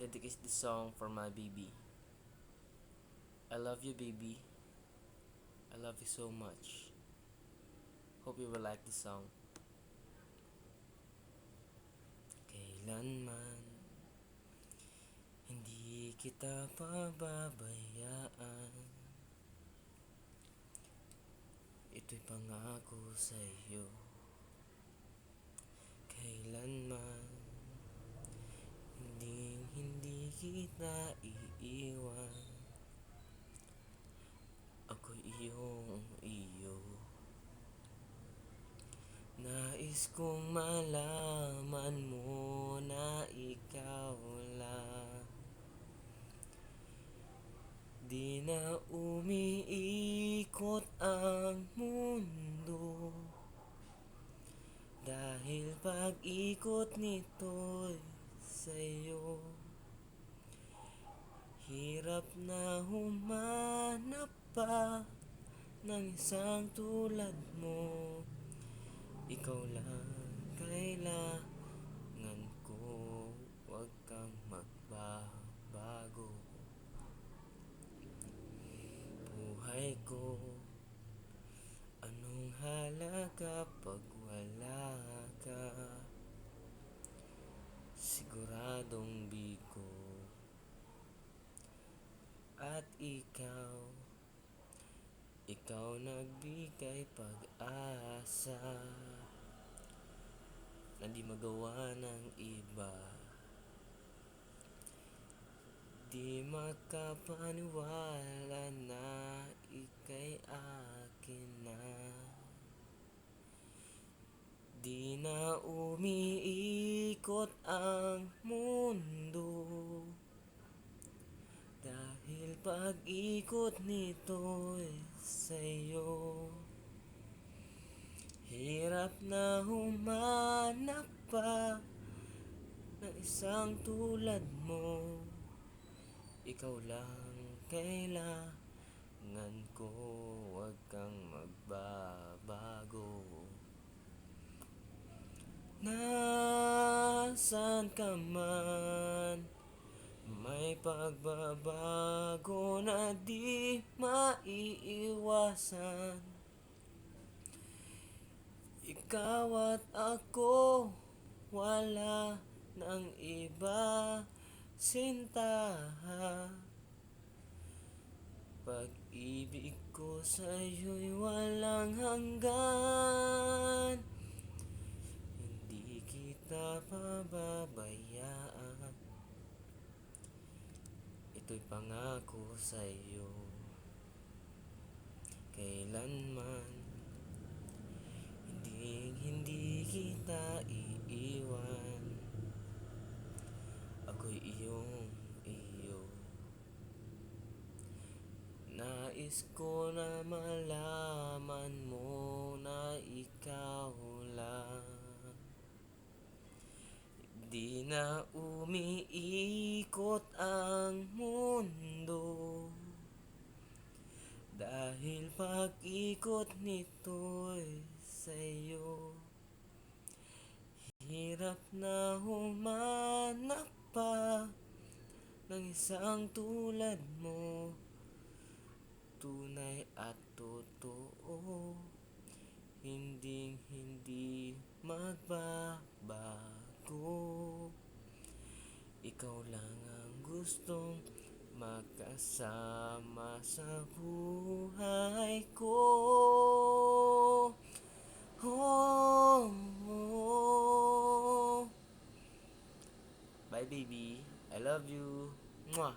dedicate this song for my baby. I love you, baby. I love you so much. Hope you will like this song. Kailanman hindi kita pababayaan. Ito'y pangako sa iyo. Kailanman hindi kita iiwan. Ako'y iyong iyo. Nais kong malaman mo na ikaw lang. Di na umiikot ang mundo, dahil pag-ikot nito'y sa'yo. Hirap na humanap pa ng isang tulad mo. Ikaw lang kailangan ko, huwag kang magbabago. Buhay ko, anong halaga pag wala ka? Siguradong bigo. At ikaw nagbigay pag-asa na di magawa ng iba. Di makapaniwala na ika'y akin na. Di na umiikot ang mundo, dahil pag-ikot nito'y sa'yo. Hirap na humanap pa ng isang tulad mo. Ikaw lang kailangan ko, huwag kang magbabago. Nasaan ka man, may pagbabago na di maiiwasan. Ikaw at ako, wala nang iba, sinta. Pag-ibig ko sa'yo'y walang hanggan. Hindi kita pababayaan. Ito'y pangako sa'yo. Kailanman hindi kita iiwan. Ako'y iyong iyo. Nais ko na malaman mo na ikaw lang. Di na umiikot ang mundo, dahil pag-ikot nito'y sa'yo. Hirap na humanap pa ng isang tulad mo, tunay at totoo, hindi magbabago. Ikaw lang ang gustong makasama sa buhay ko. Oh, oh. Bye, baby. I love you. Mwah.